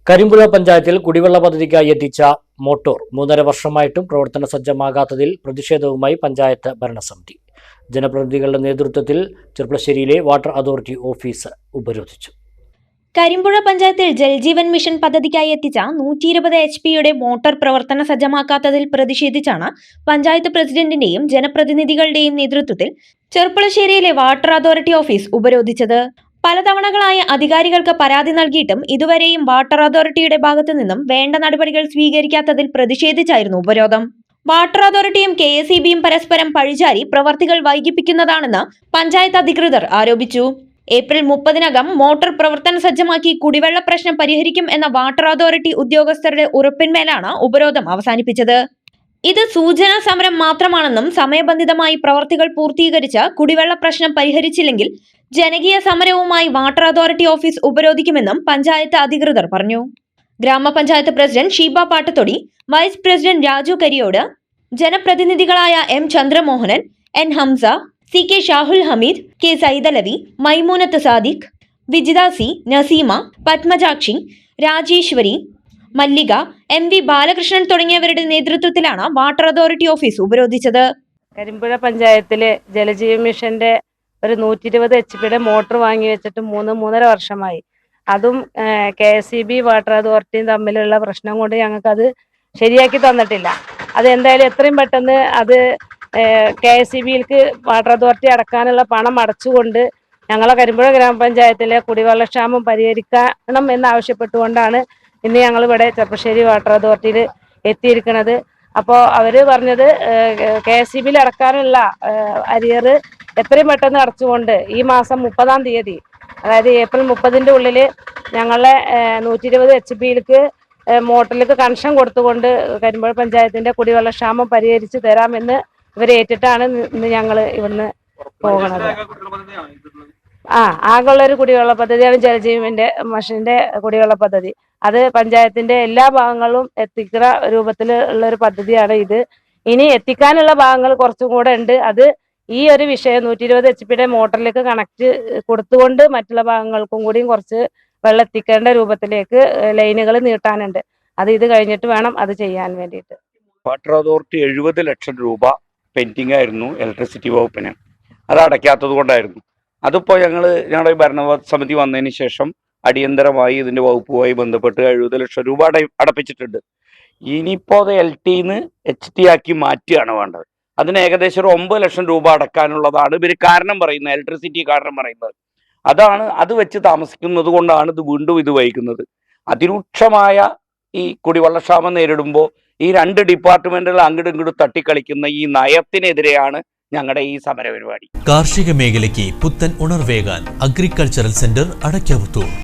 കരിമ്പുഴ പഞ്ചായത്തിൽ കുടിവെള്ള പദ്ധതിക്കായി എത്തിച്ച മോട്ടോർ 3.5 വർഷമായിട്ടും പ്രവർത്തന സജ്ജമാകാത്തതിൽ പ്രതിഷേധവുമായി പഞ്ചായത്ത് ഭരണസമിതി. ജനപ്രതിനിധികളുടെ നേതൃത്വത്തിൽ ചെർപ്പളശ്ശേരിയിലെ വാട്ടർ അതോറിറ്റി ഓഫീസ് ഉപരോധിച്ചു. കരിമ്പുഴ പഞ്ചായത്തിൽ ജൽജീവൻ മിഷൻ പദ്ധതിക്കായി എത്തിച്ച 120 HP-യുടെ മോട്ടോർ പ്രവർത്തന സജ്ജമാക്കാത്തതിൽ പ്രതിഷേധിച്ചാണ് പഞ്ചായത്ത് പ്രസിഡന്റിന്റെയും ജനപ്രതിനിധികളുടെയും നേതൃത്വത്തിൽ ചെർപ്പളശ്ശേരിയിലെ വാട്ടർ അതോറിറ്റി ഓഫീസ് ഉപരോധിച്ചത്. പലതവണകളായ അധികാരികൾക്ക് പരാതി നൽകിയിട്ടും ഇതുവരെയും വാട്ടർ അതോറിറ്റിയുടെ ഭാഗത്തു നിന്നും വേണ്ട നടപടികൾ സ്വീകരിക്കാത്തതിൽ പ്രതിഷേധിച്ചായിരുന്നു ഉപരോധം. വാട്ടർ അതോറിറ്റിയും KSEBയും പരസ്പരം പഴിചാരി പ്രവർത്തികൾ വൈകിപ്പിക്കുന്നതാണെന്ന് പഞ്ചായത്ത് അധികൃതർ ആരോപിച്ചു. ഏപ്രിൽ 30-നകം മോട്ടോർ പ്രവർത്തന സജ്ജമാക്കി കുടിവെള്ള പ്രശ്നം പരിഹരിക്കും എന്ന വാട്ടർ അതോറിറ്റി ഉദ്യോഗസ്ഥരുടെ ഉറപ്പിന്മേലാണ് ഉപരോധം അവസാനിപ്പിച്ചത്. ഇത് സൂചനാ സമരം മാത്രമാണെന്നും സമയബന്ധിതമായി പ്രവർത്തികൾ പൂർത്തീകരിച്ച് കുടിവെള്ള പ്രശ്നം പരിഹരിച്ചില്ലെങ്കിൽ ജനകീയ സമരവുമായി വാട്ടർ അതോറിറ്റി ഓഫീസ് ഉപരോധിക്കുമെന്നും പഞ്ചായത്ത് അധികൃതർ പറഞ്ഞു. ഗ്രാമപഞ്ചായത്ത് president Sheeba Pattathodi, vice president Raju Kariyod, ജനപ്രതിനിധികളായ M Chandramohanan, N Hamza, CK Shahul Hameed, K Saidalavi, Maimoonath Sadiq, Vijitha C, Naseema, Padmajakshi, Rajeswari, Mallika, MV Balakrishnan തുടങ്ങിയവരുടെ നേതൃത്വത്തിലാണ് വാട്ടർ അതോറിറ്റി ഓഫീസ് ഉപരോധിച്ചത്. കരിമ്പുഴ പഞ്ചായത്തിലെ ജലജീവൻ മിഷന്റെ ഒരു 120 HP-യുടെ മോട്ടോർ വാങ്ങി വെച്ചിട്ട് 3.5 വർഷമായി. അതും KSEB വാട്ടർ അതോറിറ്റിയും തമ്മിലുള്ള പ്രശ്നം കൊണ്ട് ഞങ്ങൾക്കത് ശരിയാക്കി തന്നിട്ടില്ല. അത് എന്തായാലും എത്രയും പെട്ടെന്ന് അത് KSEBയിലേക്ക് വാട്ടർ അതോറിറ്റി അടക്കാനുള്ള പണം അടച്ചുകൊണ്ട് ഞങ്ങളെ കരിമ്പുഴ ഗ്രാമപഞ്ചായത്തിലെ കുടിവെള്ളക്ഷാമം പരിഹരിക്കണം എന്നാവശ്യപ്പെട്ടുകൊണ്ടാണ് ഇന്ന് ഞങ്ങൾ ഇവിടെ ചെർപ്പളശ്ശേരി വാട്ടർ അതോറിറ്റിയിൽ എത്തിയിരിക്കുന്നത്. അപ്പോൾ അവർ പറഞ്ഞത് KSEBയിൽ അടക്കാനുള്ള അരിയർ എത്രയും പെട്ടെന്ന് അടച്ചുകൊണ്ട് ഈ മാസം 30-ാം തീയതി, അതായത് ഏപ്രിൽ 30-ന്റെ ഉള്ളിൽ ഞങ്ങളെ 120 HP-യിലേക്ക് മോട്ടറിലേക്ക് കണക്ഷൻ കൊടുത്തുകൊണ്ട് കരിമ്പുഴ പഞ്ചായത്തിന്റെ കുടിവെള്ളക്ഷാമം പരിഹരിച്ച് തരാമെന്ന് ഇവരേറ്റിട്ടാണ് ഇന്ന് ഞങ്ങൾ ഇവിടുന്ന് പോകുന്നത്. ആകെയുള്ളൊരു കുടിവെള്ള പദ്ധതിയാണ് ജലജീവന്റെ മിഷന്റെ കുടിവെള്ള പദ്ധതി. അത് പഞ്ചായത്തിന്റെ എല്ലാ ഭാഗങ്ങളും എത്തിക്കുന്ന രൂപത്തിലുള്ള ഒരു പദ്ധതിയാണ് ഇത്. ഇനി എത്തിക്കാനുള്ള ഭാഗങ്ങൾ കുറച്ചും കൂടെ ഉണ്ട്. അത് ഈ ഒരു വിഷയം 120 HP-യുടെ മോട്ടറിലേക്ക് കണക്ട് കൊടുത്തുകൊണ്ട് മറ്റുള്ള ഭാഗങ്ങൾക്കും കൂടിയും കുറച്ച് വെള്ളം എത്തിക്കേണ്ട രൂപത്തിലേക്ക് ലൈനുകൾ നീട്ടാനുണ്ട്. അത് ഇത് കഴിഞ്ഞിട്ട് വേണം അത് ചെയ്യാൻ വേണ്ടിയിട്ട്. വാട്ടർ അതോറിറ്റി 70 ലക്ഷം രൂപ പെൻഡിങ് ആയിരുന്നു ഇലക്ട്രിസിറ്റി വകുപ്പിന്. അത് അടയ്ക്കാത്തത് കൊണ്ടായിരുന്നു. അതിപ്പോൾ ഞങ്ങളുടെ ഭരണസമിതി വന്നതിന് ശേഷം അടിയന്തരമായി ഇതിൻ്റെ വകുപ്പുമായി ബന്ധപ്പെട്ട് 70 ലക്ഷം രൂപ അടപ്പിച്ചിട്ടുണ്ട്. ഇനിയിപ്പോൾ അത് LT-ന്ന് HT ആക്കി മാറ്റുകയാണ് വേണ്ടത്. അതിന് ഏകദേശം ഒരു 9 ലക്ഷം രൂപ അടക്കാനുള്ളതാണ് ഇവർ കാരണം പറയുന്നത്, ഇലക്ട്രിസിറ്റി കാരണം പറയുന്നത്. അത് വെച്ച് താമസിക്കുന്നത് കൊണ്ടാണ് വീണ്ടും ഇത് വൈകുന്നത്. അതിരൂക്ഷമായ ഈ കുടിവെള്ളക്ഷാമം നേരിടുമ്പോൾ ഈ 2 ഡിപ്പാർട്ട്മെന്റുകൾ അങ്ങോട്ടും ഇങ്ങോട്ടും തട്ടിക്കളിക്കുന്ന ഈ നയത്തിനെതിരെയാണ് ഞങ്ങളുടെ ഈ സമര പരിപാടി. കാർഷിക മേഖലയ്ക്ക് പുത്തൻ ഉണർവേകാൻ അഗ്രികൾച്ചറൽ സെന്റർ അടയ്ക്കാവുത്തൂർ.